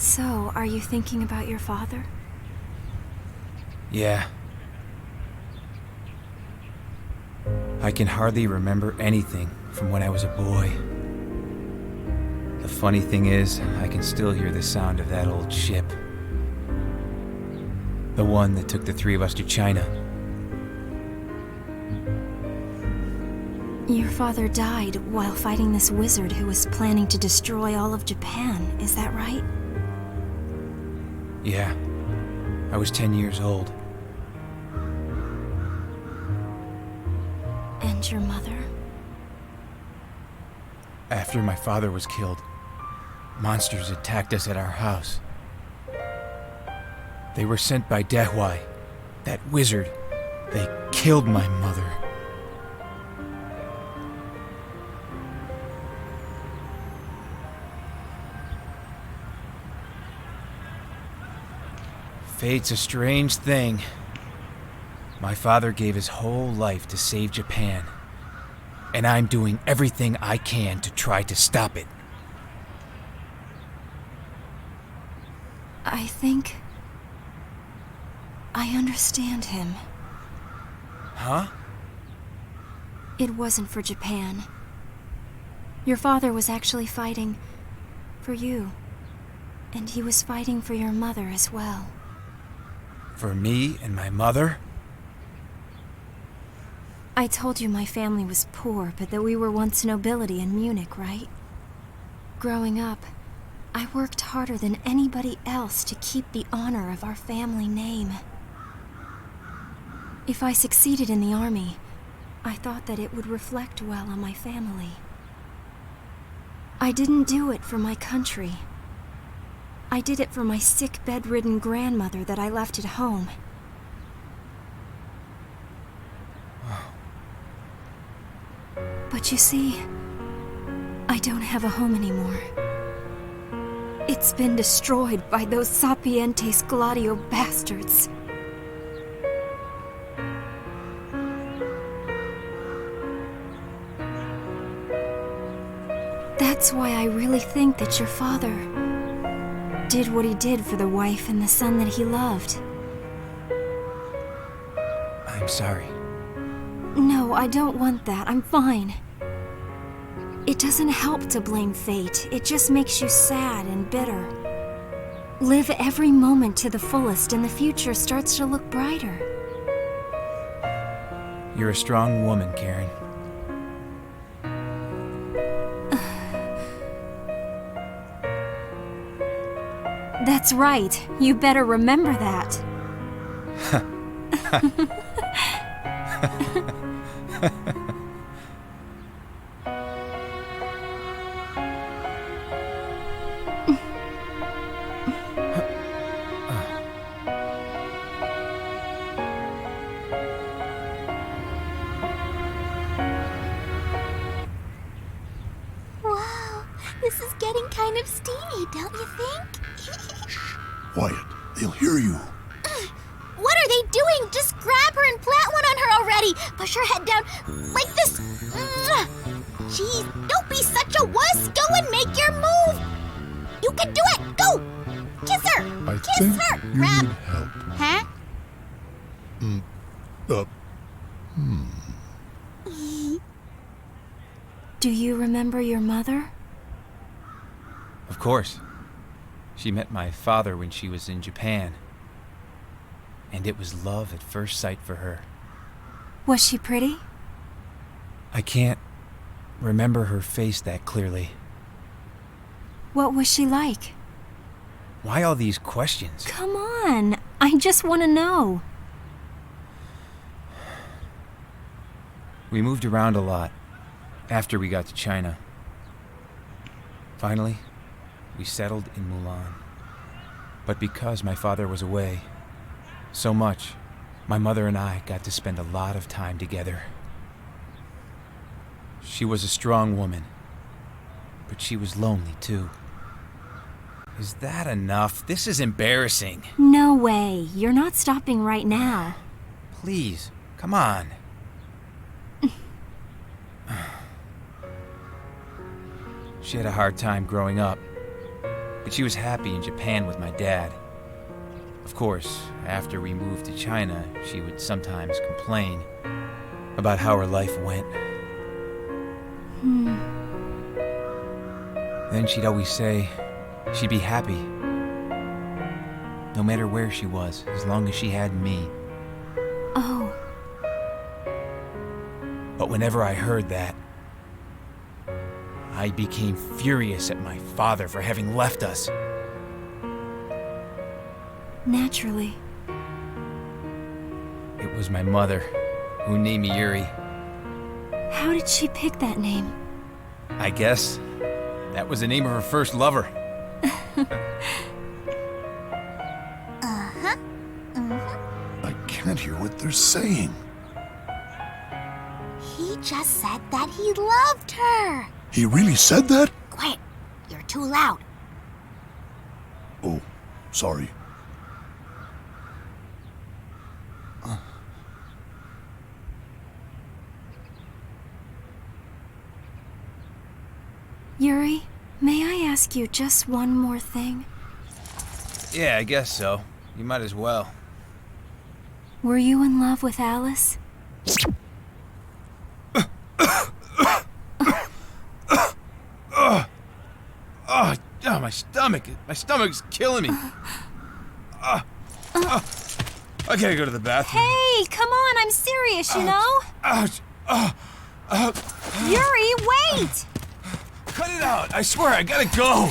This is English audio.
So, are you thinking about your father? Yeah. I can hardly remember anything from when I was a boy. The funny thing is, I can still hear the sound of that old ship. The one that took the three of us to China. Your father died while fighting this wizard who was planning to destroy all of Japan, is that right? Yeah. I was 10 years old. And your mother? After my father was killed, monsters attacked us at our house. They were sent by Dehuai, that wizard. They killed my mother. Fate's a strange thing. My father gave his whole life to save Japan, and I'm doing everything I can to try to stop it. I think I understand him. Huh? It wasn't for Japan. Your father was actually fighting for you, and he was fighting for your mother as well. For me and my mother? I told you my family was poor, but that we were once nobility in Munich, right? Growing up, I worked harder than anybody else to keep the honor of our family name. If I succeeded in the army, I thought that it would reflect well on my family. I didn't do it for my country. I did it for my sick, bedridden grandmother that I left at home. But you see, I don't have a home anymore. It's been destroyed by those Sapientes Gladio bastards. That's why I really think that your father did what he did for the wife and the son that he loved. I'm sorry. No, I don't want that. I'm fine. It doesn't help to blame fate. It just makes you sad and bitter. Live every moment to the fullest and the future starts to look brighter. You're a strong woman, Karin. That's right. You better remember that. Wow, this is getting kind of steamy, don't you think? Quiet. They'll hear you. What are they doing? Just grab her and plant one on her already. Push her head down like this. Jeez, don't be such a wuss. Go and make your move. You can do it. Go. Kiss her. I Kiss think her. you Grab. need help. Huh? Do you remember your mother? Of course. She met my father when she was in Japan. And it was love at first sight for her. Was she pretty? I can't remember her face that clearly. What was she like? Why all these questions? Come on, I just want to know. We moved around a lot after we got to China. Finally, we settled in Mulan. But because my father was away so much, my mother and I got to spend a lot of time together. She was a strong woman, but she was lonely too. Is that enough? This is embarrassing. No way, you're not stopping right now. Please, come on. She had a hard time growing up. but she was happy in Japan with my dad. Of course, after we moved to China, she would sometimes complain about how her life went. Then she'd always say she'd be happy, no matter where she was, as long as she had me. Oh, But whenever I heard that, I became furious at my father for having left us. naturally. It was my mother who named me Yuri. How did she pick that name? I guess that was the name of her first lover. I can't hear what they're saying. He just said that he loved her. He really said that? Quiet. You're too loud. Oh, sorry. Yuri, may I ask you just one more thing? Yeah, I guess so. You might as well. Were you in love with Alice? Oh, my stomach. My stomach's killing me. I gotta go to the bathroom. Hey, come on, I'm serious, you know? Ouch. Yuri, wait! Cut it out. I swear, I gotta go.